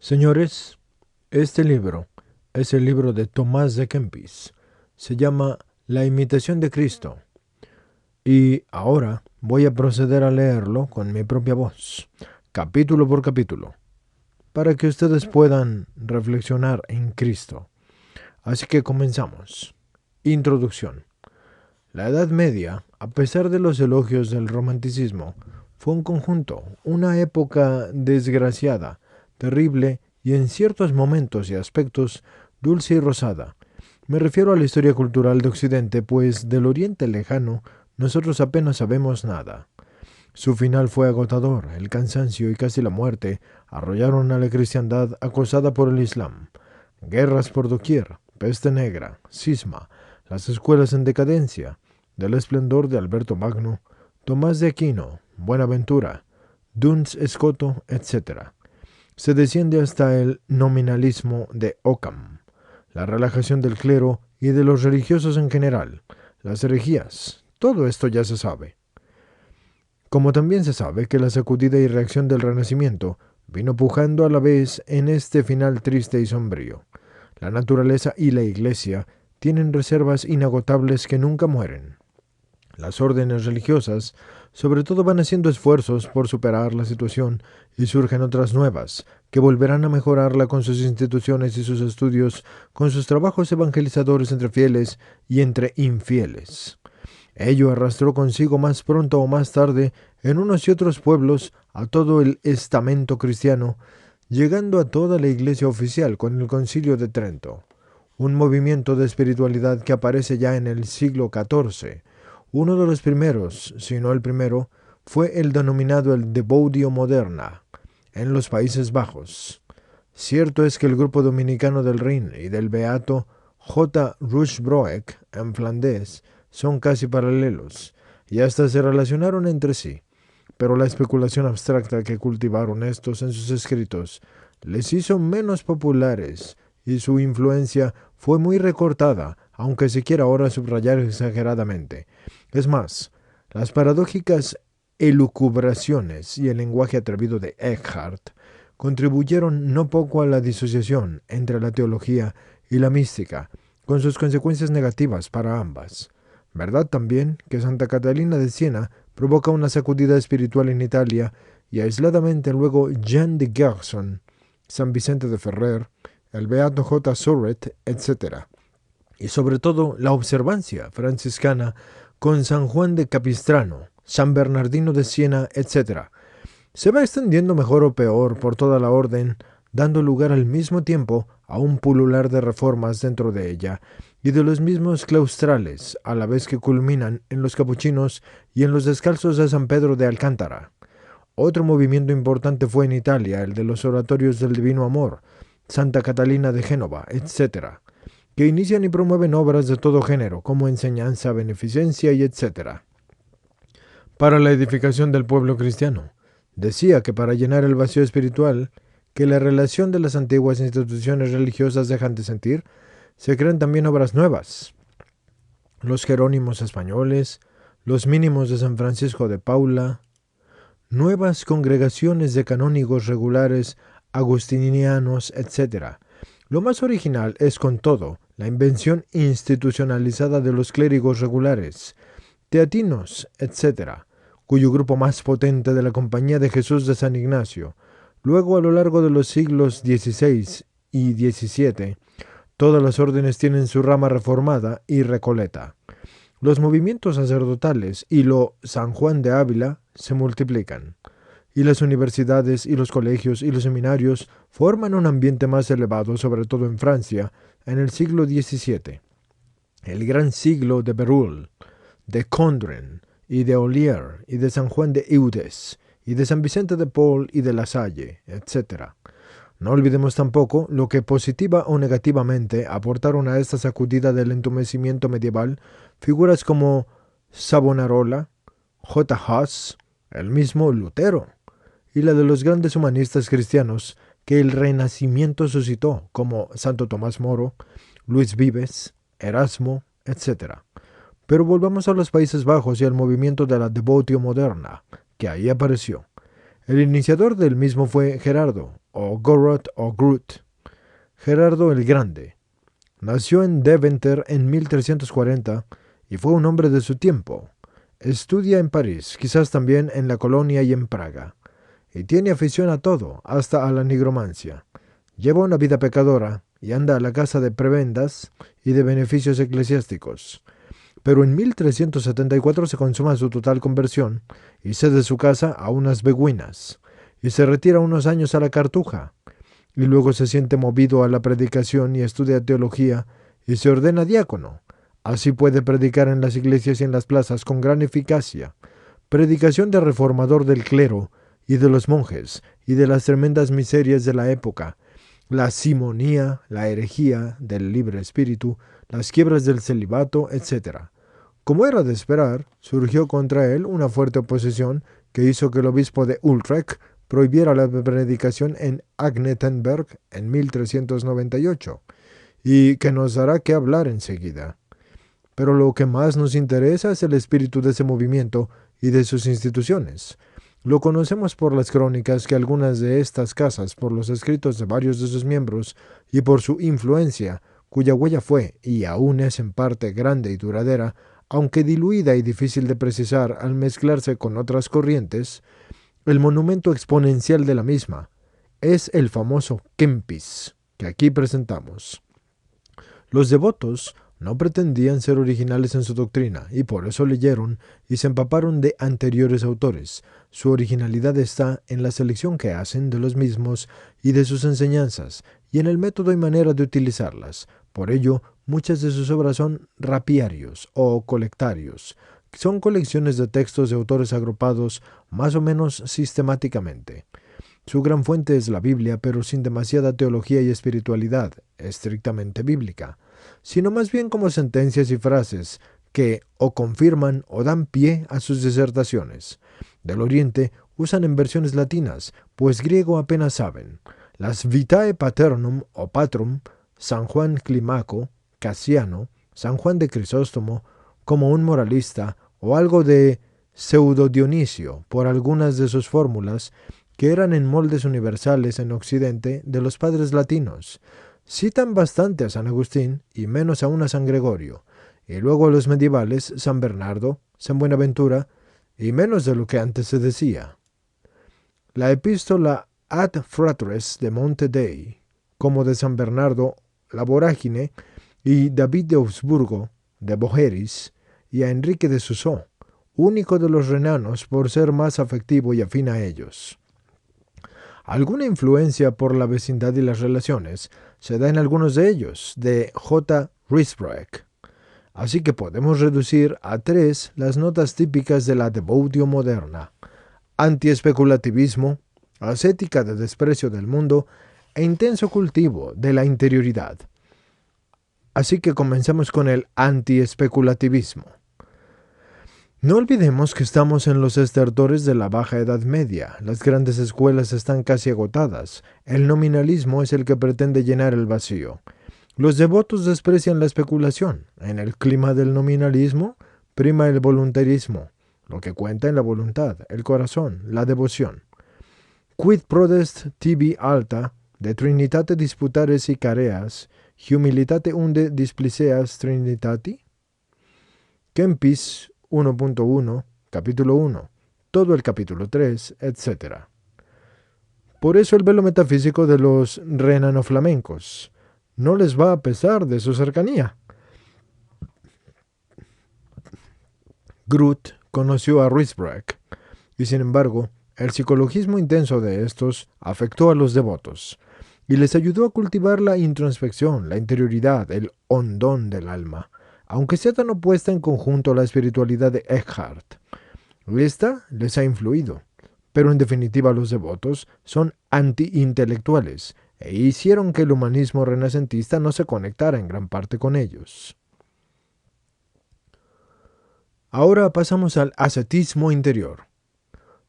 Señores, este libro es el libro de Tomás de Kempis. Se llama La imitación de Cristo. Y ahora voy a proceder a leerlo con mi propia voz, capítulo por capítulo, para que ustedes puedan reflexionar en Cristo. Así que comenzamos. Introducción. La Edad Media, a pesar de los elogios del romanticismo, fue un conjunto, una época desgraciada, terrible y en ciertos momentos y aspectos dulce y rosada. Me refiero a la historia cultural de Occidente, pues del Oriente lejano nosotros apenas sabemos nada. Su final fue agotador, el cansancio y casi la muerte arrollaron a la cristiandad acosada por el Islam. Guerras por doquier, peste negra, cisma, las escuelas en decadencia, del esplendor de Alberto Magno, Tomás de Aquino, Buenaventura, Duns Scoto, etc. Se desciende hasta el nominalismo de Occam, la relajación del clero y de los religiosos en general, las herejías, todo esto ya se sabe. Como también se sabe que la sacudida y reacción del Renacimiento vino pujando a la vez en este final triste y sombrío. La naturaleza y la Iglesia tienen reservas inagotables que nunca mueren. Las órdenes religiosas, sobre todo, van haciendo esfuerzos por superar la situación y surgen otras nuevas, que volverán a mejorarla con sus instituciones y sus estudios, con sus trabajos evangelizadores entre fieles y entre infieles. Ello arrastró consigo más pronto o más tarde en unos y otros pueblos a todo el estamento cristiano, llegando a toda la iglesia oficial con el Concilio de Trento, un movimiento de espiritualidad que aparece ya en el siglo XIV. Uno de los primeros, si no el primero, fue el denominado el Devoutio Moderna, en los Países Bajos. Cierto es que el grupo dominicano del Rin y del beato J. Rushbroek en Flandes son casi paralelos, y hasta se relacionaron entre sí, pero la especulación abstracta que cultivaron estos en sus escritos les hizo menos populares, y su influencia fue muy recortada, aunque se quiera ahora subrayar exageradamente. Es más, las paradójicas elucubraciones y el lenguaje atrevido de Eckhart contribuyeron no poco a la disociación entre la teología y la mística, con sus consecuencias negativas para ambas. Verdad también que Santa Catalina de Siena provoca una sacudida espiritual en Italia y aisladamente luego Jean de Gerson, San Vicente de Ferrer, el beato J. Surret, etc. Y sobre todo la observancia franciscana con San Juan de Capistrano, San Bernardino de Siena, etc. Se va extendiendo mejor o peor por toda la orden, dando lugar al mismo tiempo a un pulular de reformas dentro de ella, y de los mismos claustrales, a la vez que culminan en los capuchinos y en los descalzos de San Pedro de Alcántara. Otro movimiento importante fue en Italia, el de los oratorios del Divino Amor, Santa Catalina de Génova, etc., que inician y promueven obras de todo género, como enseñanza, beneficencia y etc., para la edificación del pueblo cristiano. Decía que para llenar el vacío espiritual que la relación de las antiguas instituciones religiosas dejan de sentir, se crean también obras nuevas. Los Jerónimos españoles, los mínimos de San Francisco de Paula, nuevas congregaciones de canónigos regulares, agustinianos, etc. Lo más original es, con todo, la invención institucionalizada de los clérigos regulares, teatinos, etc., cuyo grupo más potente de la Compañía de Jesús de San Ignacio. Luego, a lo largo de los siglos XVI y XVII, todas las órdenes tienen su rama reformada y recoleta. Los movimientos sacerdotales y lo San Juan de Ávila se multiplican, y las universidades y los colegios y los seminarios forman un ambiente más elevado, sobre todo en Francia, en el siglo XVII. El gran siglo de Berulle, de Condren y de Olier y de San Juan de Eudes y de San Vicente de Paul y de La Salle, etc. No olvidemos tampoco lo que positiva o negativamente aportaron a esta sacudida del entumecimiento medieval figuras como Savonarola, J. Hus, el mismo Lutero, y la de los grandes humanistas cristianos que el Renacimiento suscitó, como Santo Tomás Moro, Luis Vives, Erasmo, etc. Pero volvamos a los Países Bajos y al movimiento de la Devotio Moderna, que ahí apareció. El iniciador del mismo fue Gerardo, o Gorod o Groot. Gerardo el Grande. Nació en Deventer en 1340 y fue un hombre de su tiempo. Estudia en París, quizás también en la Colonia y en Praga, y tiene afición a todo, hasta a la nigromancia. Lleva una vida pecadora y anda a la casa de prebendas y de beneficios eclesiásticos. Pero en 1374 se consuma su total conversión y cede su casa a unas beguinas, y se retira unos años a la Cartuja, y luego se siente movido a la predicación y estudia teología y se ordena diácono. Así puede predicar en las iglesias y en las plazas con gran eficacia. Predicación de reformador del clero y de los monjes y de las tremendas miserias de la época, la simonía, la herejía del libre espíritu, las quiebras del celibato, etc. Como era de esperar, surgió contra él una fuerte oposición que hizo que el obispo de Utrecht prohibiera la predicación en Agnetenberg en 1398, y que nos dará que hablar enseguida. Pero lo que más nos interesa es el espíritu de ese movimiento y de sus instituciones. Lo conocemos por las crónicas que algunas de estas casas, por los escritos de varios de sus miembros y por su influencia, cuya huella fue, y aún es en parte grande y duradera, aunque diluida y difícil de precisar al mezclarse con otras corrientes, el monumento exponencial de la misma es el famoso Kempis, que aquí presentamos. Los devotos no pretendían ser originales en su doctrina y por eso leyeron y se empaparon de anteriores autores. Su originalidad está en la selección que hacen de los mismos y de sus enseñanzas y en el método y manera de utilizarlas. Por ello, muchas de sus obras son rapiarios o colectarios. Son colecciones de textos de autores agrupados más o menos sistemáticamente. Su gran fuente es la Biblia, pero sin demasiada teología y espiritualidad estrictamente bíblica, sino más bien como sentencias y frases que o confirman o dan pie a sus disertaciones. Del Oriente usan en versiones latinas, pues griego apenas saben. Las Vitae Paternum o Patrum, San Juan Climaco, Casiano, San Juan de Crisóstomo, como un moralista, o algo de Pseudo Dionisio, por algunas de sus fórmulas, que eran en moldes universales en Occidente de los padres latinos. Citan bastante a San Agustín y menos aún a San Gregorio, y luego a los medievales San Bernardo, San Buenaventura, y menos de lo que antes se decía. La epístola Ad Fratres de Monte Dei, como de San Bernardo, la Vorágine, y David de Augsburgo, de Boheris, y a Enrique de Susó, único de los renanos por ser más afectivo y afín a ellos. Alguna influencia por la vecindad y las relaciones se da en algunos de ellos, de J. Ruysbroek. Así que podemos reducir a 3 las notas típicas de la devoutio moderna: antiespeculativismo, ascética de desprecio del mundo e intenso cultivo de la interioridad. Así que comencemos con el antiespeculativismo. No olvidemos que estamos en los estertores de la Baja Edad Media. Las grandes escuelas están casi agotadas. El nominalismo es el que pretende llenar el vacío. Los devotos desprecian la especulación. En el clima del nominalismo prima el voluntarismo, lo que cuenta en la voluntad, el corazón, la devoción. Quid prodest tibi alta, de trinitate disputares y careas, humilitate unde displiceas trinitati? Kempis 1.1, capítulo 1, todo el capítulo 3, etc. Por eso el velo metafísico de los renano-flamencos no les va a pesar de su cercanía. Groot conoció a Ruysbroek, y sin embargo, el psicologismo intenso de estos afectó a los devotos, y les ayudó a cultivar la introspección, la interioridad, el hondón del alma, aunque sea tan opuesta en conjunto a la espiritualidad de Eckhart. Esta les ha influido, pero en definitiva los devotos son anti-intelectuales e hicieron que el humanismo renacentista no se conectara en gran parte con ellos. Ahora pasamos al ascetismo interior.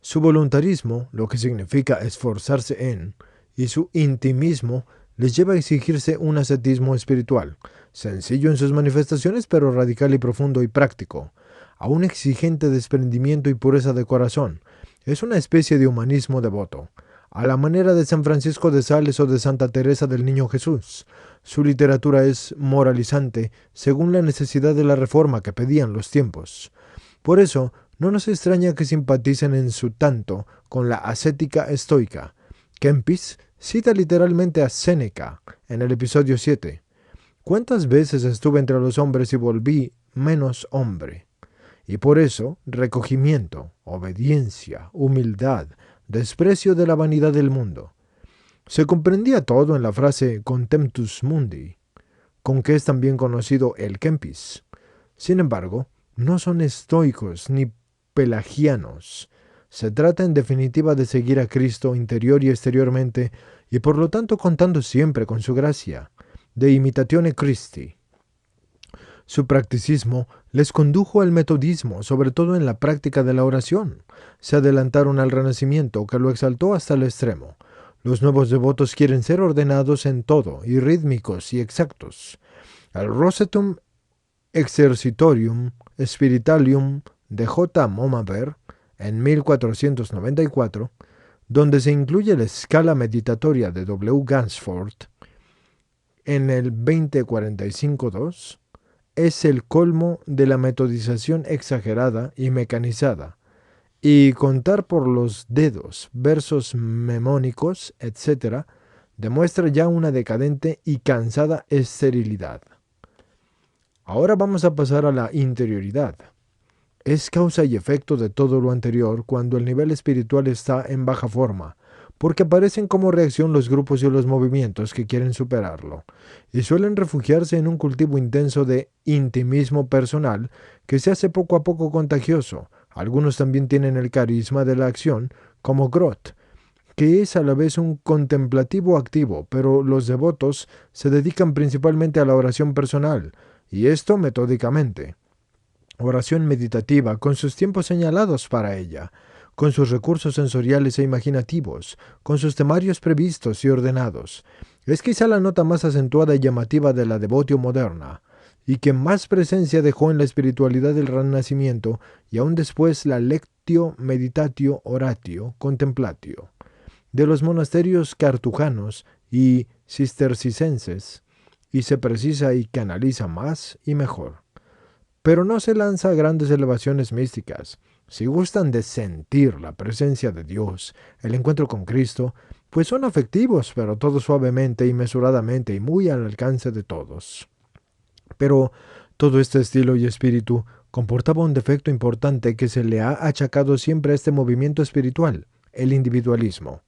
Su voluntarismo, lo que significa esforzarse en, y su intimismo les lleva a exigirse un ascetismo espiritual, sencillo en sus manifestaciones pero radical y profundo y práctico, a un exigente desprendimiento y pureza de corazón. Es una especie de humanismo devoto, a la manera de San Francisco de Sales o de Santa Teresa del Niño Jesús. Su literatura es moralizante según la necesidad de la reforma que pedían los tiempos. Por eso, no nos extraña que simpaticen en su tanto con la ascética estoica. Kempis cita literalmente a Séneca en el episodio 7. ¿Cuántas veces estuve entre los hombres y volví menos hombre? Y por eso, recogimiento, obediencia, humildad, desprecio de la vanidad del mundo. Se comprendía todo en la frase contemptus mundi, con que es también conocido el Kempis. Sin embargo, no son estoicos ni pelagianos. Se trata en definitiva de seguir a Cristo interior y exteriormente, y por lo tanto contando siempre con su gracia, de imitazione Christi. Su practicismo les condujo al metodismo, sobre todo en la práctica de la oración. Se adelantaron al Renacimiento, que lo exaltó hasta el extremo. Los nuevos devotos quieren ser ordenados en todo, y rítmicos y exactos. El Rosetum Exercitorium Spiritalium de J. Momaver, en 1494, donde se incluye la escala meditatoria de W. Gansford, en el 2045-2, es el colmo de la metodización exagerada y mecanizada, y contar por los dedos versos memónicos, etc., demuestra ya una decadente y cansada esterilidad. Ahora vamos a pasar a la interioridad. Es causa y efecto de todo lo anterior cuando el nivel espiritual está en baja forma, porque aparecen como reacción los grupos y los movimientos que quieren superarlo, y suelen refugiarse en un cultivo intenso de intimismo personal que se hace poco a poco contagioso. Algunos también tienen el carisma de la acción, como Groth, que es a la vez un contemplativo activo, pero los devotos se dedican principalmente a la oración personal, y esto metódicamente. Oración meditativa, con sus tiempos señalados para ella, con sus recursos sensoriales e imaginativos, con sus temarios previstos y ordenados. Es quizá la nota más acentuada y llamativa de la devotio moderna, y que más presencia dejó en la espiritualidad del Renacimiento y aún después la lectio, meditatio, oratio, contemplatio. De los monasterios cartujanos y cistercienses, y se precisa y canaliza más y mejor. Pero no se lanza a grandes elevaciones místicas. Si gustan de sentir la presencia de Dios, el encuentro con Cristo, pues son afectivos, pero todo suavemente y mesuradamente y muy al alcance de todos. Pero todo este estilo y espíritu comportaba un defecto importante que se le ha achacado siempre a este movimiento espiritual, el individualismo.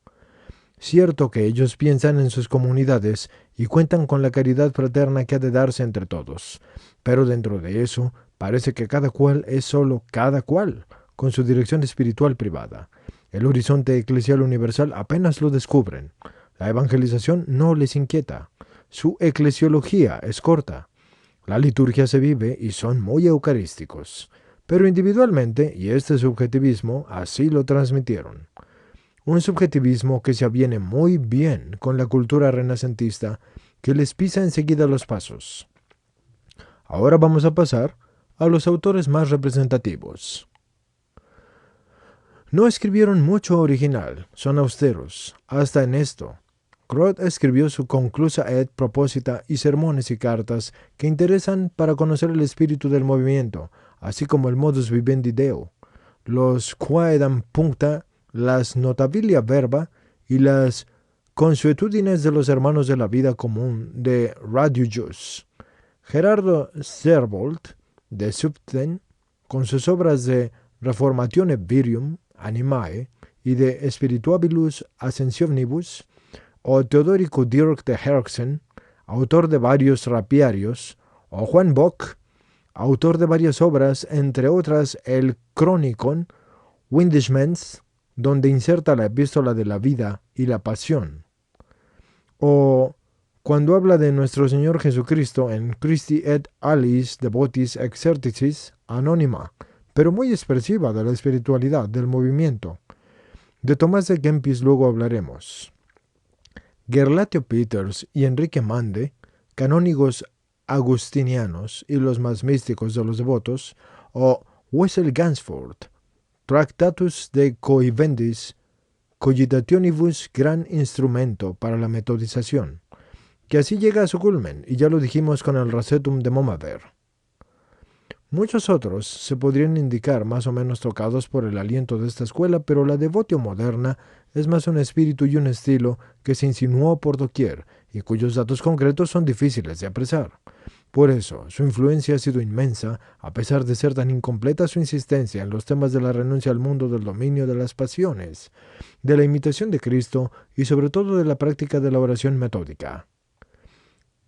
Cierto que ellos piensan en sus comunidades y cuentan con la caridad fraterna que ha de darse entre todos, pero dentro de eso parece que cada cual es solo cada cual, con su dirección espiritual privada. El horizonte eclesial universal apenas lo descubren. La evangelización no les inquieta. Su eclesiología es corta. La liturgia se vive y son muy eucarísticos. Pero individualmente, y este subjetivismo, así lo transmitieron. Un subjetivismo que se aviene muy bien con la cultura renacentista, que les pisa enseguida los pasos. Ahora vamos a pasar a los autores más representativos. No escribieron mucho original, son austeros, hasta en esto. Groth escribió su Conclusa et Proposita y sermones y cartas que interesan para conocer el espíritu del movimiento, así como el modus vivendi Deo, los Quaedam Puncta, las Notabilia Verba y las Consuetudines de los hermanos de la vida común de Radiujus. Gerardo Zerbold de Zutphen, con sus obras de Reformatione Virium Animae y de Spirituabilus Ascensionibus, o Teodorico Dirk de Herxen, autor de varios rapiarios, o Juan Bock, autor de varias obras, entre otras el Chronicon Windishmens, donde inserta la epístola de la vida y la pasión, o cuando habla de nuestro Señor Jesucristo en Christi et Aliis Devotis Exercitis Anónima, pero muy expresiva de la espiritualidad del movimiento. De Tomás de Kempis luego hablaremos. Gerlatio Peters y Enrique Mande, canónigos agustinianos y los más místicos de los devotos, o Wessel Gansford, Tractatus de Coivendis cogitationibus gran instrumento para la metodización, que así llega a su culmen, y ya lo dijimos con el Racetum de Momaver. Muchos otros se podrían indicar más o menos tocados por el aliento de esta escuela, pero la devotio moderna es más un espíritu y un estilo que se insinuó por doquier y cuyos datos concretos son difíciles de apresar. Por eso, su influencia ha sido inmensa, a pesar de ser tan incompleta su insistencia en los temas de la renuncia al mundo del dominio de las pasiones, de la imitación de Cristo y sobre todo de la práctica de la oración metódica.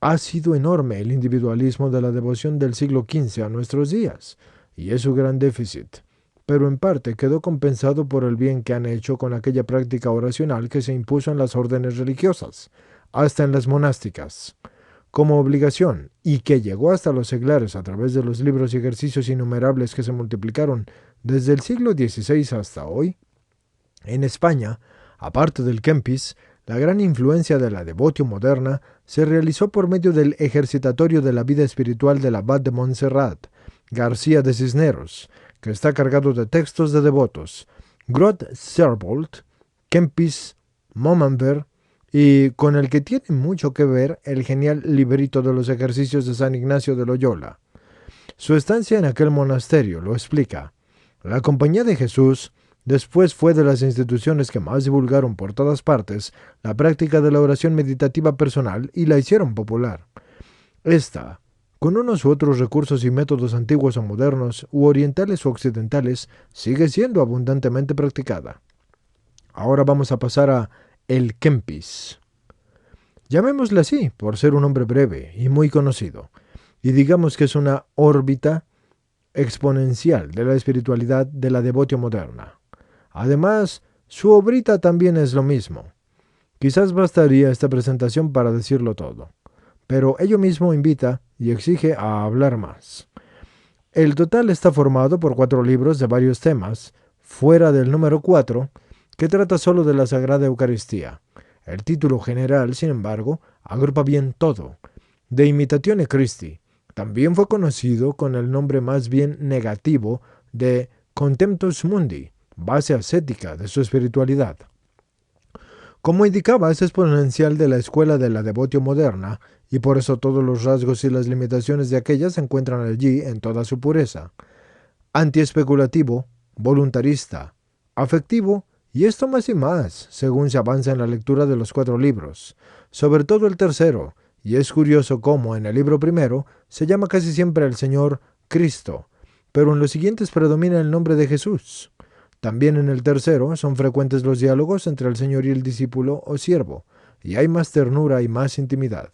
Ha sido enorme el individualismo de la devoción del siglo XV a nuestros días, y es su gran déficit, pero en parte quedó compensado por el bien que han hecho con aquella práctica oracional que se impuso en las órdenes religiosas, hasta en las monásticas, como obligación, y que llegó hasta los seglares a través de los libros y ejercicios innumerables que se multiplicaron desde el siglo XVI hasta hoy. En España, aparte del Kempis, la gran influencia de la devotio moderna se realizó por medio del ejercitatorio de la vida espiritual del abad de Montserrat, García de Cisneros, que está cargado de textos de devotos, Grot Servolt, Kempis, Momanver, y con el que tiene mucho que ver el genial librito de los ejercicios de San Ignacio de Loyola. Su estancia en aquel monasterio lo explica. La Compañía de Jesús después fue de las instituciones que más divulgaron por todas partes la práctica de la oración meditativa personal y la hicieron popular. Esta, con unos u otros recursos y métodos antiguos o modernos, u orientales o occidentales, sigue siendo abundantemente practicada. Ahora vamos a pasar a el Kempis. Llamémosle así, por ser un nombre breve y muy conocido, y digamos que es una órbita exponencial de la espiritualidad de la devotio moderna. Además, su obrita también es lo mismo. Quizás bastaría esta presentación para decirlo todo, pero ello mismo invita y exige a hablar más. El total está formado por 4 libros de varios temas, fuera del número 4, que trata solo de la Sagrada Eucaristía. El título general, sin embargo, agrupa bien todo. De Imitatione Christi. También fue conocido con el nombre más bien negativo de Contemptus Mundi, base ascética de su espiritualidad. Como indicaba, es exponencial de la escuela de la devotio moderna, y por eso todos los rasgos y las limitaciones de aquella se encuentran allí en toda su pureza. Antiespeculativo, voluntarista, afectivo, y esto más y más, según se avanza en la lectura de los 4 libros, sobre todo el tercero, y es curioso cómo en el libro primero se llama casi siempre al Señor Cristo, pero en los siguientes predomina el nombre de Jesús. También en el tercero son frecuentes los diálogos entre el Señor y el discípulo o siervo, y hay más ternura y más intimidad.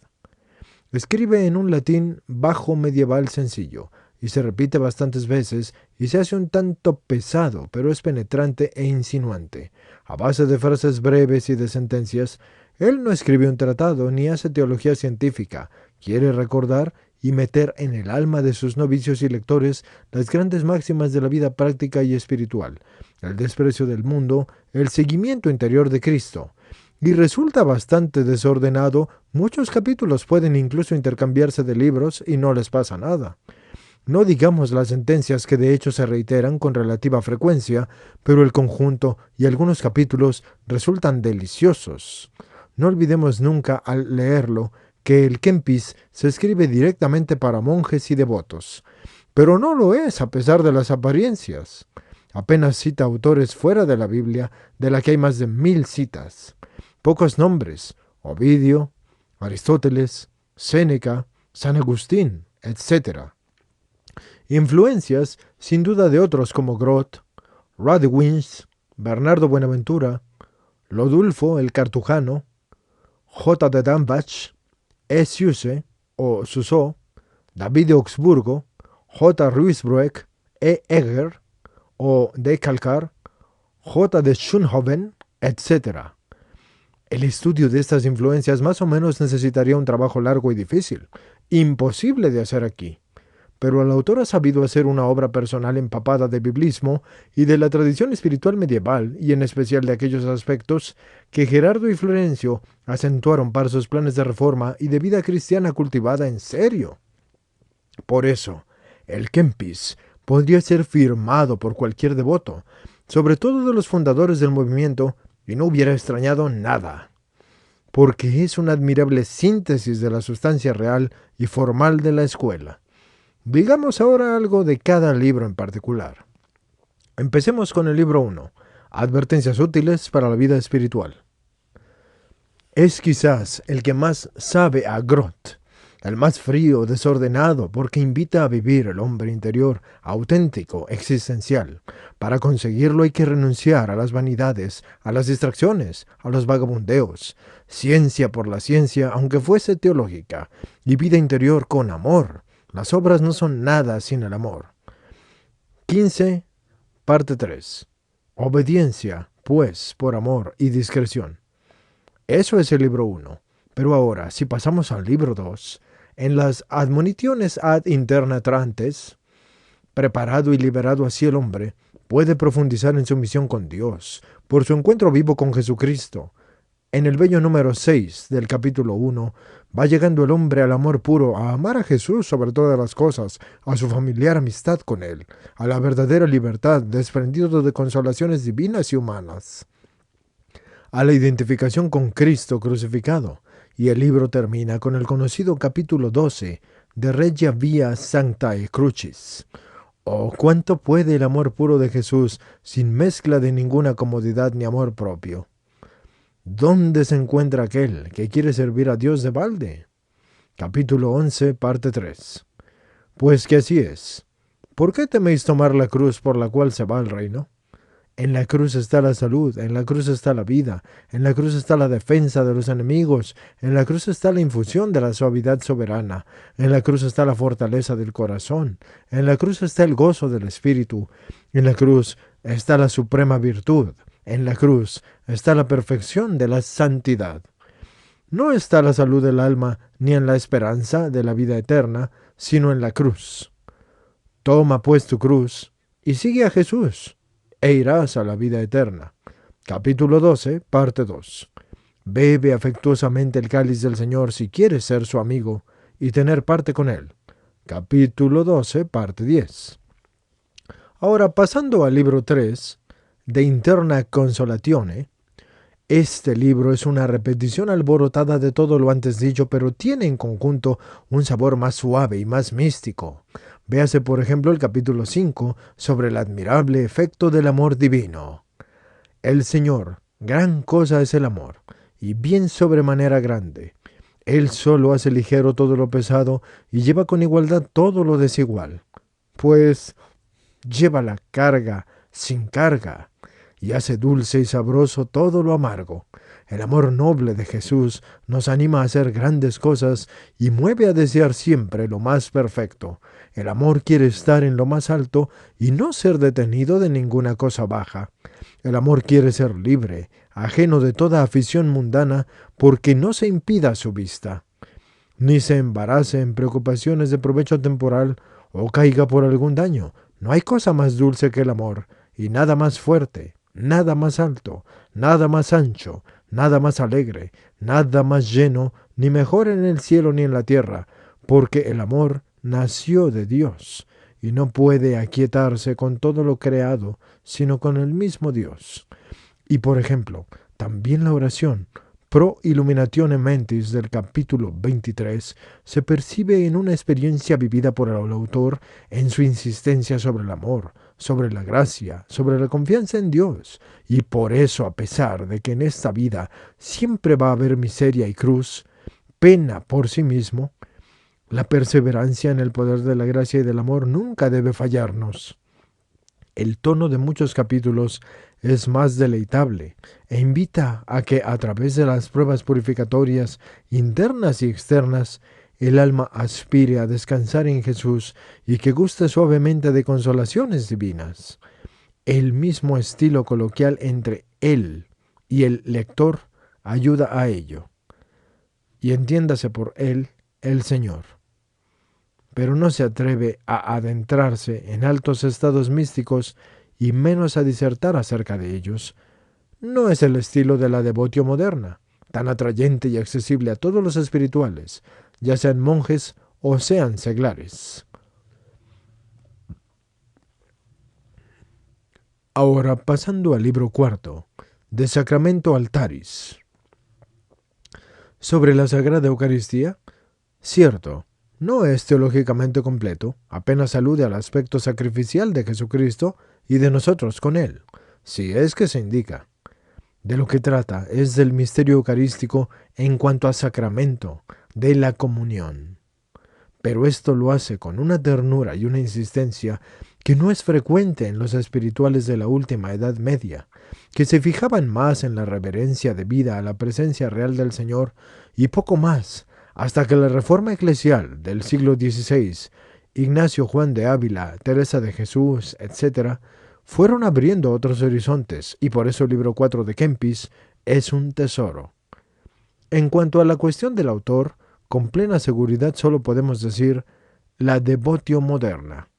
Escribe en un latín bajo medieval sencillo, y se repite bastantes veces, y se hace un tanto pesado, pero es penetrante e insinuante. A base de frases breves y de sentencias, él no escribe un tratado ni hace teología científica, quiere recordar y meter en el alma de sus novicios y lectores las grandes máximas de la vida práctica y espiritual, el desprecio del mundo, el seguimiento interior de Cristo. Y resulta bastante desordenado, muchos capítulos pueden incluso intercambiarse de libros y no les pasa nada. No digamos las sentencias que de hecho se reiteran con relativa frecuencia, pero el conjunto y algunos capítulos resultan deliciosos. No olvidemos nunca al leerlo que el Kempis se escribe directamente para monjes y devotos, pero no lo es a pesar de las apariencias. Apenas cita autores fuera de la Biblia, de la que hay más de 1000 citas. Pocos nombres: Ovidio, Aristóteles, Séneca, San Agustín, etc. Influencias, sin duda, de otros como Grot, Radewins, Bernardo Buenaventura, Lodulfo el Cartujano, J. de Dambach, E. Susse o Suso, David de Augsburgo, J. Ruysbroek, E. Egger o de Calcar, J. de Schoonhoven, etc. El estudio de estas influencias más o menos necesitaría un trabajo largo y difícil, imposible de hacer aquí. Pero el autor ha sabido hacer una obra personal empapada de biblismo y de la tradición espiritual medieval, y en especial de aquellos aspectos que Gerardo y Florencio acentuaron para sus planes de reforma y de vida cristiana cultivada en serio. Por eso, el Kempis podría ser firmado por cualquier devoto, sobre todo de los fundadores del movimiento, y no hubiera extrañado nada, porque es una admirable síntesis de la sustancia real y formal de la escuela. Digamos ahora algo de cada libro en particular. Empecemos con el libro 1, Advertencias útiles para la vida espiritual. Es quizás el que más sabe a Groth, el más frío, desordenado, porque invita a vivir el hombre interior auténtico, existencial. Para conseguirlo hay que renunciar a las vanidades, a las distracciones, a los vagabundeos, ciencia por la ciencia, aunque fuese teológica, y vida interior con amor. Las obras no son nada sin el amor. 15, parte 3. Obediencia, pues, por amor y discreción. Eso es el libro 1. Pero ahora, si pasamos al libro 2, en las admoniciones ad internatrantes, preparado y liberado así el hombre, puede profundizar en su misión con Dios, por su encuentro vivo con Jesucristo. En el bello número 6 del capítulo 1, va llegando el hombre al amor puro, a amar a Jesús sobre todas las cosas, a su familiar amistad con Él, a la verdadera libertad, desprendido de consolaciones divinas y humanas, a la identificación con Cristo crucificado, y el libro termina con el conocido capítulo 12 de Regia Via Sanctae Crucis. Oh, cuánto puede el amor puro de Jesús sin mezcla de ninguna comodidad ni amor propio. ¿Dónde se encuentra aquel que quiere servir a Dios de balde? Capítulo 11, parte 3. Pues que así es. ¿Por qué teméis tomar la cruz por la cual se va al reino? En la cruz está la salud, en la cruz está la vida, en la cruz está la defensa de los enemigos, en la cruz está la infusión de la suavidad soberana, en la cruz está la fortaleza del corazón, en la cruz está el gozo del espíritu, en la cruz está la suprema virtud, en la cruz está la perfección de la santidad. No está la salud del alma ni en la esperanza de la vida eterna, sino en la cruz. Toma pues tu cruz y sigue a Jesús, e irás a la vida eterna. Capítulo 12, parte 2. Bebe afectuosamente el cáliz del Señor si quieres ser su amigo y tener parte con Él. Capítulo 12, parte 10. Ahora, pasando al libro 3, de Interna Consolatione, este libro es una repetición alborotada de todo lo antes dicho, pero tiene en conjunto un sabor más suave y más místico. Véase, por ejemplo, el capítulo 5 sobre el admirable efecto del amor divino. El Señor, gran cosa es el amor, y bien sobremanera grande. Él solo hace ligero todo lo pesado y lleva con igualdad todo lo desigual. Pues lleva la carga sin carga, y hace dulce y sabroso todo lo amargo. El amor noble de Jesús nos anima a hacer grandes cosas y mueve a desear siempre lo más perfecto. El amor quiere estar en lo más alto y no ser detenido de ninguna cosa baja. El amor quiere ser libre, ajeno de toda afición mundana, porque no se impida a su vista, ni se embarace en preocupaciones de provecho temporal o caiga por algún daño. No hay cosa más dulce que el amor, y nada más fuerte, nada más alto, nada más ancho, nada más alegre, nada más lleno, ni mejor en el cielo ni en la tierra, porque el amor nació de Dios, y no puede aquietarse con todo lo creado, sino con el mismo Dios. Y por ejemplo, también la oración Pro Illuminatione Mentis del capítulo 23 se percibe en una experiencia vivida por el autor en su insistencia sobre el amor, sobre la gracia, sobre la confianza en Dios. Y por eso, a pesar de que en esta vida siempre va a haber miseria y cruz, pena por sí mismo, la perseverancia en el poder de la gracia y del amor nunca debe fallarnos. El tono de muchos capítulos es más deleitable e invita a que a través de las pruebas purificatorias internas y externas el alma aspire a descansar en Jesús y que guste suavemente de consolaciones divinas. El mismo estilo coloquial entre él y el lector ayuda a ello. Y entiéndase por él el Señor. Pero no se atreve a adentrarse en altos estados místicos y menos a disertar acerca de ellos. No es el estilo de la devotio moderna, tan atrayente y accesible a todos los espirituales, ya sean monjes o sean seglares. Ahora, pasando al libro 4, De Sacramento Altaris. Sobre la Sagrada Eucaristía, cierto, no es teológicamente completo, apenas alude al aspecto sacrificial de Jesucristo y de nosotros con Él, si es que se indica. De lo que trata es del misterio eucarístico en cuanto a sacramento, de la comunión. Pero esto lo hace con una ternura y una insistencia que no es frecuente en los espirituales de la última Edad Media, que se fijaban más en la reverencia debida a la presencia real del Señor y poco más, hasta que la Reforma Eclesial del siglo XVI, Ignacio Juan de Ávila, Teresa de Jesús, etc., fueron abriendo otros horizontes, y por eso el libro 4 de Kempis es un tesoro. En cuanto a la cuestión del autor, con plena seguridad solo podemos decir la devotio moderna.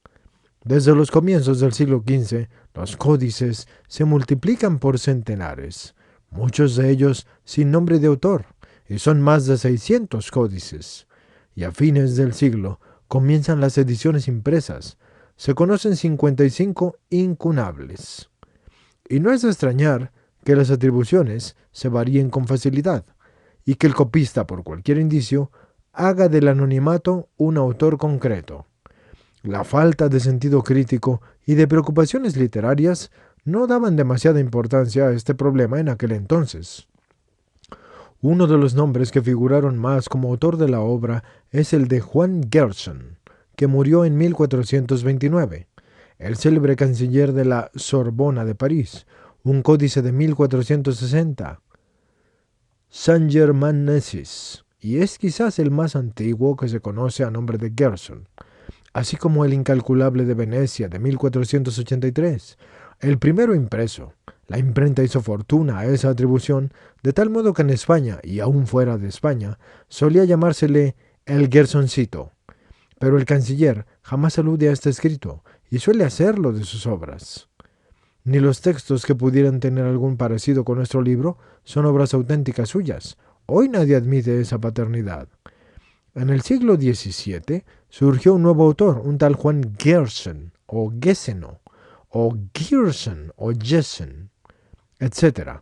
Desde los comienzos del siglo XV, los códices se multiplican por centenares, muchos de ellos sin nombre de autor, y son más de 600 códices. Y a fines del siglo comienzan las ediciones impresas. Se conocen 55 incunables. Y no es de extrañar que las atribuciones se varíen con facilidad, y que el copista, por cualquier indicio, haga del anonimato un autor concreto. La falta de sentido crítico y de preocupaciones literarias no daban demasiada importancia a este problema en aquel entonces. Uno de los nombres que figuraron más como autor de la obra es el de Juan Gerson, que murió en 1429, el célebre canciller de la Sorbona de París, un códice de 1460, Saint-Germain-Nessis, y es quizás el más antiguo que se conoce a nombre de Gerson, así como el incalculable de Venecia de 1483, el primero impreso. La imprenta hizo fortuna a esa atribución, de tal modo que en España, y aún fuera de España, solía llamársele el Gersoncito. Pero el canciller jamás alude a este escrito, y suele hacerlo de sus obras. Ni los textos que pudieran tener algún parecido con nuestro libro son obras auténticas suyas. Hoy nadie admite esa paternidad. En el siglo XVII surgió un nuevo autor, un tal Juan Gerson, o Gesseno, o Gerson, o Jessen, etc.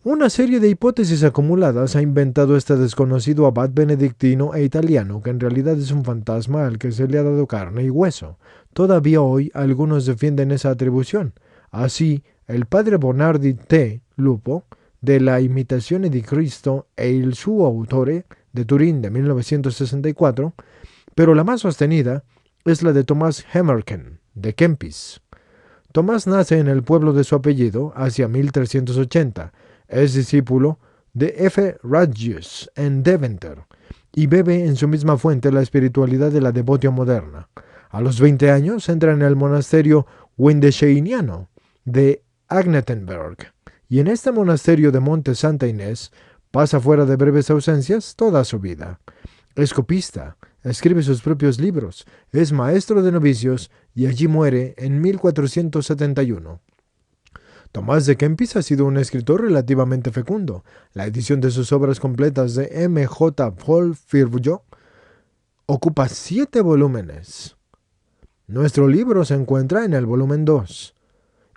Una serie de hipótesis acumuladas ha inventado este desconocido abad benedictino e italiano, que en realidad es un fantasma al que se le ha dado carne y hueso. Todavía hoy algunos defienden esa atribución. Así, el padre Bonardi T. Lupo, de la Imitazione di Cristo e il suo autore, de Turín de 1964, pero la más sostenida es la de Tomás Hemmerken, de Kempis. Tomás nace en el pueblo de su apellido hacia 1380, es discípulo de F. Radgius en Deventer y bebe en su misma fuente la espiritualidad de la devotio moderna. A los 20 años entra en el monasterio Windesheiniano de Agnetenberg y en este monasterio de Monte Santa Inés pasa fuera de breves ausencias toda su vida. Es copista, escribe sus propios libros, es maestro de novicios y allí muere en 1471. Tomás de Kempis ha sido un escritor relativamente fecundo. La edición de sus obras completas de M. J. Wolfirjo ocupa 7 volúmenes. Nuestro libro se encuentra en el volumen 2.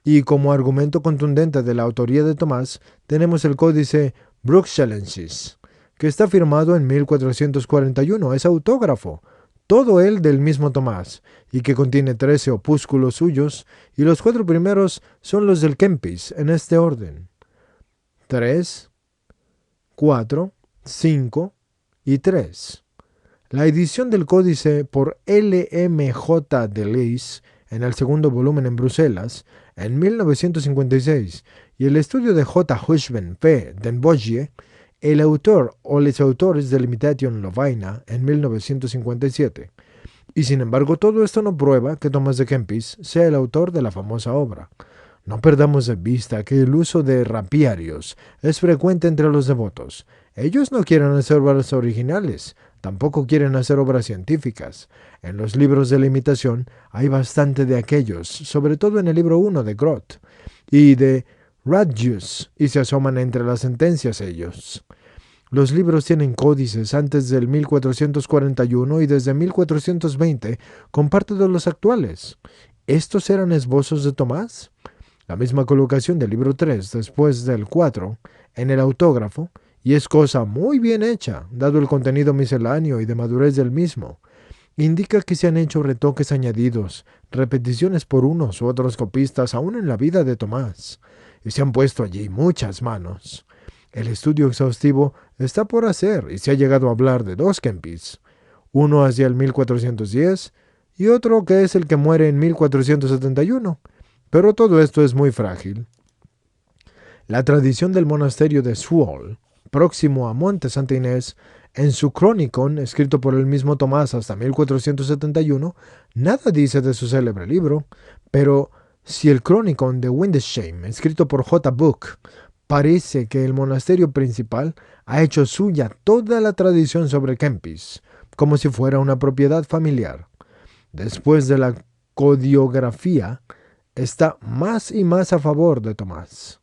Y como argumento contundente de la autoría de Tomás, tenemos el códice Bruxellensis, que está firmado en 1441. Es autógrafo, todo él del mismo Tomás, y que contiene 13 opúsculos suyos, y los 4 primeros son los del Kempis, en este orden: 3, 4, 5 y 3. La edición del códice por L.M.J. Deleuze en el segundo volumen en Bruselas, en 1956, y el estudio de J. Hushman P. Den Boggio, el autor o los autores de Imitation Lovaina en 1957. Y sin embargo todo esto no prueba que Tomás de Kempis sea el autor de la famosa obra. No perdamos de vista que el uso de rapiarios es frecuente entre los devotos. Ellos no quieren hacer obras originales, tampoco quieren hacer obras científicas. En los libros de la imitación hay bastante de aquellos, sobre todo en el libro 1 de Groth y de Radgius, y se asoman entre las sentencias ellos. Los libros tienen códices antes del 1441 y desde 1420 con parte de los actuales. ¿Estos eran esbozos de Tomás? La misma colocación del libro 3 después del 4 en el autógrafo, y es cosa muy bien hecha, dado el contenido misceláneo y de madurez del mismo. Indica que se han hecho retoques añadidos, repeticiones por unos u otros copistas aún en la vida de Tomás, y se han puesto allí muchas manos. El estudio exhaustivo está por hacer y se ha llegado a hablar de dos Kempis, uno hacia el 1410 y otro que es el que muere en 1471, pero todo esto es muy frágil. La tradición del monasterio de Suol, próximo a Monte Santa Inés, en su Chronicon, escrito por el mismo Tomás hasta 1471, nada dice de su célebre libro, pero si el Chronicon de Windesheim, escrito por J. Book, parece que el monasterio principal ha hecho suya toda la tradición sobre Kempis, como si fuera una propiedad familiar. Después de la codiografía, está más y más a favor de Tomás.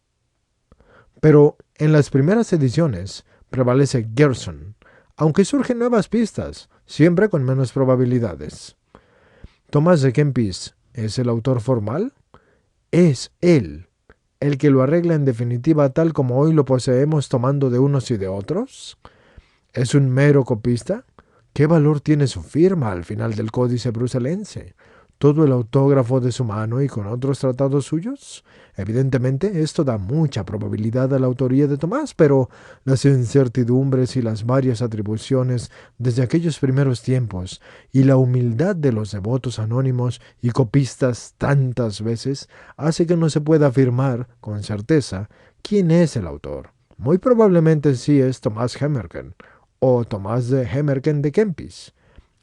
Pero en las primeras ediciones prevalece Gerson, aunque surgen nuevas pistas, siempre con menos probabilidades. ¿Tomás de Kempis es el autor formal? Es él el que lo arregla en definitiva tal como hoy lo poseemos tomando de unos y de otros. ¿Es un mero copista? ¿Qué valor tiene su firma al final del Códice Bruselense? ¿Todo el autógrafo de su mano y con otros tratados suyos? Evidentemente, esto da mucha probabilidad a la autoría de Tomás, pero las incertidumbres y las varias atribuciones desde aquellos primeros tiempos y la humildad de los devotos anónimos y copistas tantas veces hace que no se pueda afirmar con certeza quién es el autor. Muy probablemente sí es Tomás Hemmerken o Tomás de Hemmerken de Kempis.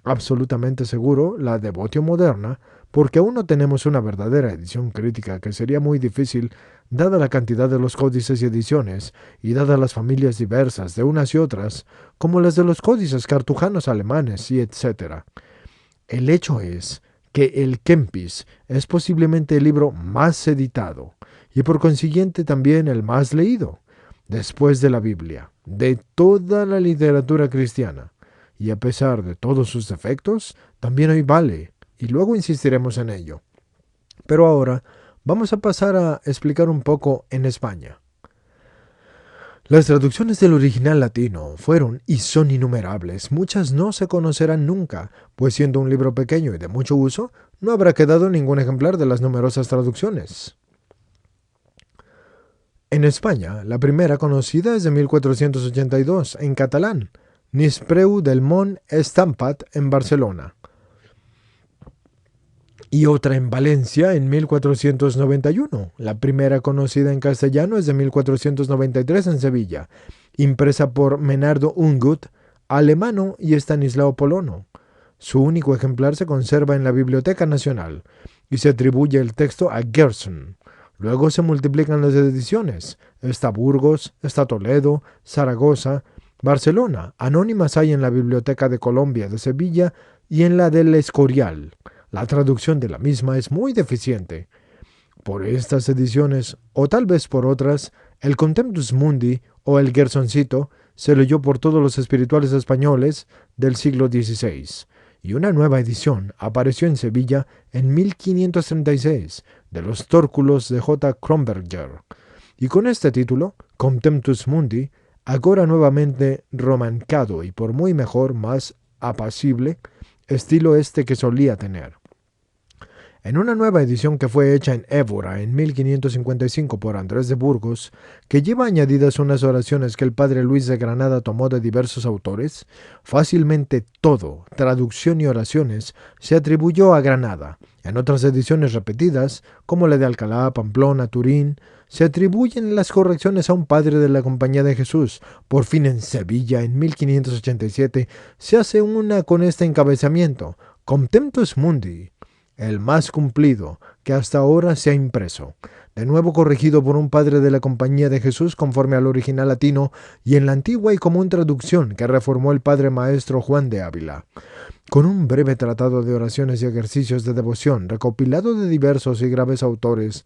Absolutamente seguro la Devotio Moderna, porque aún no tenemos una verdadera edición crítica que sería muy difícil dada la cantidad de los códices y ediciones, y dadas las familias diversas de unas y otras, como las de los códices cartujanos alemanes y etc. El hecho es que el Kempis es posiblemente el libro más editado, y por consiguiente también el más leído, después de la Biblia, de toda la literatura cristiana. Y a pesar de todos sus defectos, también hoy vale, y luego insistiremos en ello. Pero ahora vamos a pasar a explicar un poco en España. Las traducciones del original latino fueron y son innumerables, muchas no se conocerán nunca, pues siendo un libro pequeño y de mucho uso, no habrá quedado ningún ejemplar de las numerosas traducciones. En España, la primera conocida es de 1482, en catalán, Nispreu del Mont Estampat en Barcelona, y otra en Valencia en 1491. La primera conocida en castellano es de 1493 en Sevilla, impresa por Menardo Ungut, alemano y Estanislao Polono. Su único ejemplar se conserva en la Biblioteca Nacional y se atribuye el texto a Gerson. Luego se multiplican las ediciones. Está Burgos, está Toledo, Zaragoza, Barcelona. Anónimas hay en la Biblioteca de Colombia de Sevilla y en la del Escorial. La traducción de la misma es muy deficiente. Por estas ediciones, o tal vez por otras, el Contemptus Mundi o el Gersoncito se leyó por todos los espirituales españoles del siglo XVI, y una nueva edición apareció en Sevilla en 1536 de los Tórculos de J. Kronberger, y con este título, Contemptus Mundi, agora nuevamente romancado y por muy mejor, más apacible, estilo este que solía tener. En una nueva edición que fue hecha en Évora en 1555 por Andrés de Burgos, que lleva añadidas unas oraciones que el padre Luis de Granada tomó de diversos autores, fácilmente todo, traducción y oraciones, se atribuyó a Granada. En otras ediciones repetidas, como la de Alcalá, Pamplona, Turín, se atribuyen las correcciones a un padre de la Compañía de Jesús. Por fin en Sevilla, en 1587, se hace una con este encabezamiento, Contemptus Mundi, el más cumplido que hasta ahora se ha impreso, de nuevo corregido por un padre de la Compañía de Jesús conforme al original latino y en la antigua y común traducción que reformó el padre maestro Juan de Ávila, con un breve tratado de oraciones y ejercicios de devoción recopilado de diversos y graves autores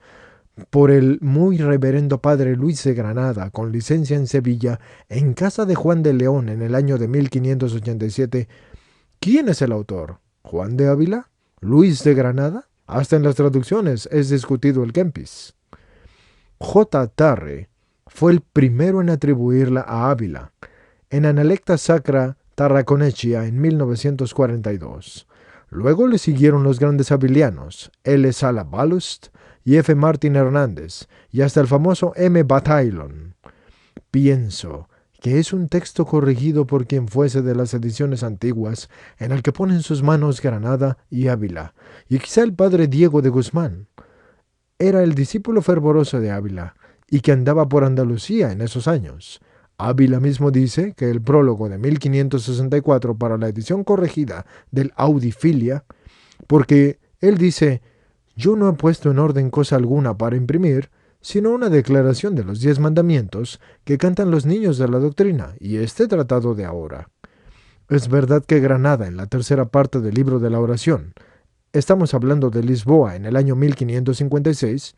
por el muy reverendo padre Luis de Granada, con licencia en Sevilla, en casa de Juan de León en el año de 1587. ¿Quién es el autor? ¿Juan de Ávila? ¿Luis de Granada? Hasta en las traducciones es discutido el Kempis. J. Tarre fue el primero en atribuirla a Ávila, en Analecta Sacra Tarraconechia en 1942. Luego le siguieron los grandes avilianos, L. Sala Ballust y F. Martín Hernández, y hasta el famoso M. Bataillon. Pienso que es un texto corregido por quien fuese de las ediciones antiguas, en el que ponen sus manos Granada y Ávila, y quizá el padre Diego de Guzmán. Era el discípulo fervoroso de Ávila, y que andaba por Andalucía en esos años. Ávila mismo dice que el prólogo de 1564 para la edición corregida del Audifilia, porque él dice: yo no he puesto en orden cosa alguna para imprimir, sino una declaración de los 10 mandamientos que cantan los niños de la doctrina, y este tratado de ahora. Es verdad que Granada, en la tercera parte del libro de la oración, estamos hablando de Lisboa en el año 1556,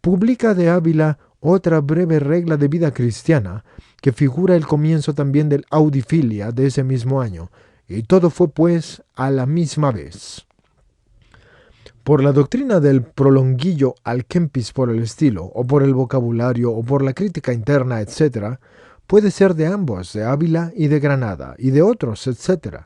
publica de Ávila otra breve regla de vida cristiana que figura el comienzo también del Audifilia de ese mismo año, y todo fue pues a la misma vez. Por la doctrina del prolonguillo al Kempis por el estilo, o por el vocabulario, o por la crítica interna, etc., puede ser de ambos, de Ávila y de Granada, y de otros, etc.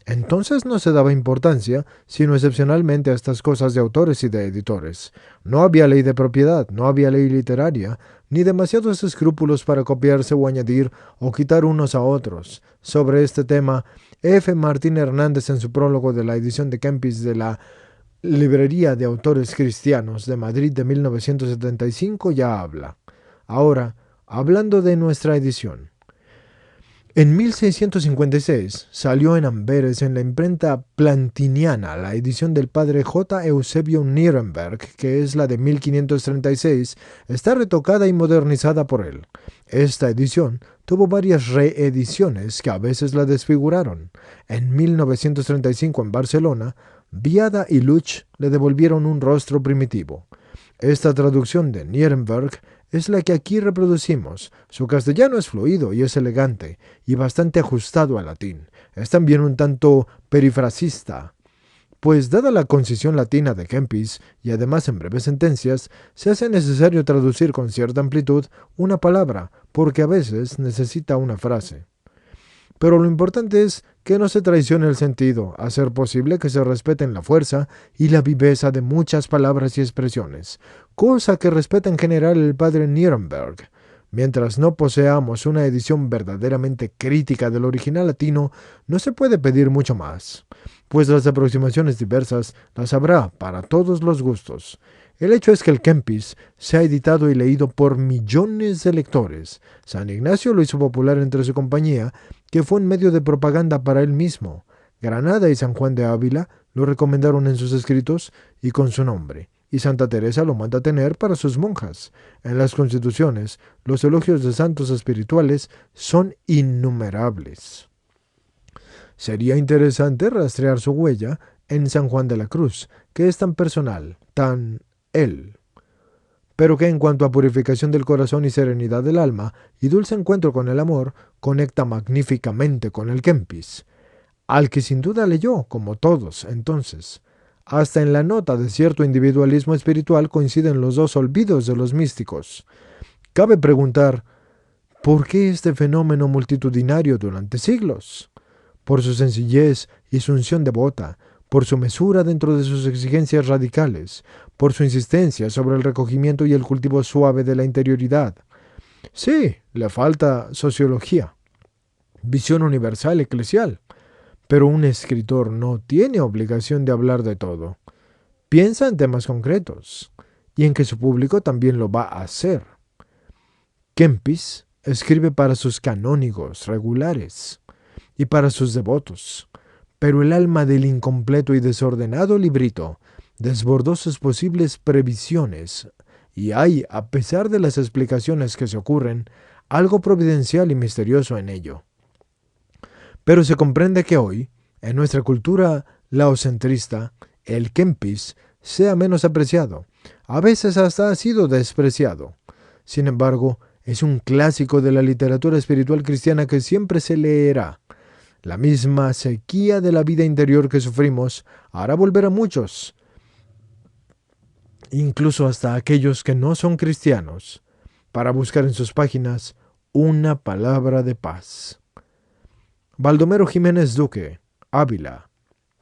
Entonces no se daba importancia, sino excepcionalmente a estas cosas de autores y de editores. No había ley de propiedad, no había ley literaria, ni demasiados escrúpulos para copiarse o añadir o quitar unos a otros. Sobre este tema, F. Martín Hernández, en su prólogo de la edición de Kempis de la Librería de Autores Cristianos de Madrid de 1975, ya habla. Ahora, hablando de nuestra edición. En 1656 salió en Amberes en la imprenta plantiniana la edición del padre J. Eusebio Nierenberg, que es la de 1536, está retocada y modernizada por él. Esta edición tuvo varias reediciones que a veces la desfiguraron. En 1935 en Barcelona, Biada y Luch le devolvieron un rostro primitivo. Esta traducción de Nierenberg es la que aquí reproducimos. Su castellano es fluido y es elegante, y bastante ajustado al latín. Es también un tanto perifrasista, pues dada la concisión latina de Kempis, y además en breves sentencias, se hace necesario traducir con cierta amplitud una palabra, porque a veces necesita una frase. Pero lo importante es que no se traicione el sentido, a ser posible que se respeten la fuerza y la viveza de muchas palabras y expresiones, cosa que respeta en general el padre Nierenberg. Mientras no poseamos una edición verdaderamente crítica del original latino, no se puede pedir mucho más, pues las aproximaciones diversas las habrá para todos los gustos. El hecho es que el Kempis se ha editado y leído por millones de lectores. San Ignacio lo hizo popular entre su compañía, que fue un medio de propaganda para él mismo. Granada y San Juan de Ávila lo recomendaron en sus escritos y con su nombre, y Santa Teresa lo manda a tener para sus monjas. En las constituciones, los elogios de santos espirituales son innumerables. Sería interesante rastrear su huella en San Juan de la Cruz, que es tan personal, tan él, pero que en cuanto a purificación del corazón y serenidad del alma y dulce encuentro con el amor, conecta magníficamente con el Kempis, al que sin duda leyó, como todos, entonces. Hasta en la nota de cierto individualismo espiritual coinciden los dos olvidos de los místicos. Cabe preguntar, ¿por qué este fenómeno multitudinario durante siglos? Por su sencillez y su unción devota, por su mesura dentro de sus exigencias radicales, por su insistencia sobre el recogimiento y el cultivo suave de la interioridad. Sí, le falta sociología, visión universal eclesial, pero un escritor no tiene obligación de hablar de todo. Piensa en temas concretos, y en que su público también lo va a hacer. Kempis escribe para sus canónigos regulares y para sus devotos, pero el alma del incompleto y desordenado librito desbordó sus posibles previsiones, y hay, a pesar de las explicaciones que se ocurren, algo providencial y misterioso en ello. Pero se comprende que hoy, en nuestra cultura laocentrista, el Kempis sea menos apreciado, a veces hasta ha sido despreciado. Sin embargo, es un clásico de la literatura espiritual cristiana que siempre se leerá. La misma sequía de la vida interior que sufrimos hará volver a muchos. incluso hasta aquellos que no son cristianos, para buscar en sus páginas una palabra de paz. Baldomero Jiménez Duque, Ávila,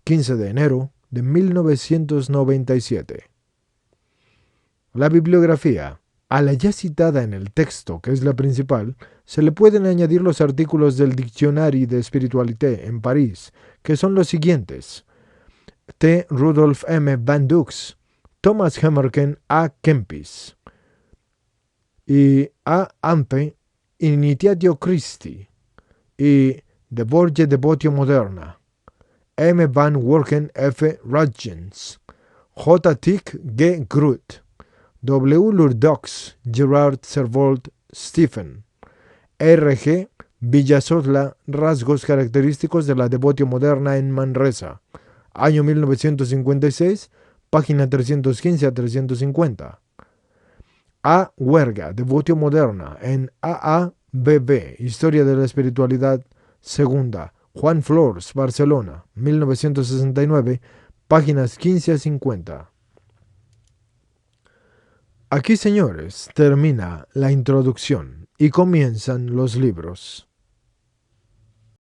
15 de enero de 1997. La bibliografía. A la ya citada en el texto, que es la principal, se le pueden añadir los artículos del Dictionnaire de Spiritualité en París, que son los siguientes: T. Rudolf M. Van Dux, Thomas Hemmerken A. Kempis y A. Ampe Initiatio Christi y De Borgia Devotio Moderna, M. Van Worken F. Rutgens, J. Tick G. Groot, W. Lurdox Gerard Servold Stephen, R. G. Villasotla Rasgos característicos de la devotio moderna en Manresa, año 1956, página 315 a 350. A. Huerga, Devotio Moderna, en AABB, Historia de la Espiritualidad Segunda, Juan Flors, Barcelona, 1969, páginas 15 a 50. Aquí, señores, termina la introducción y comienzan los libros.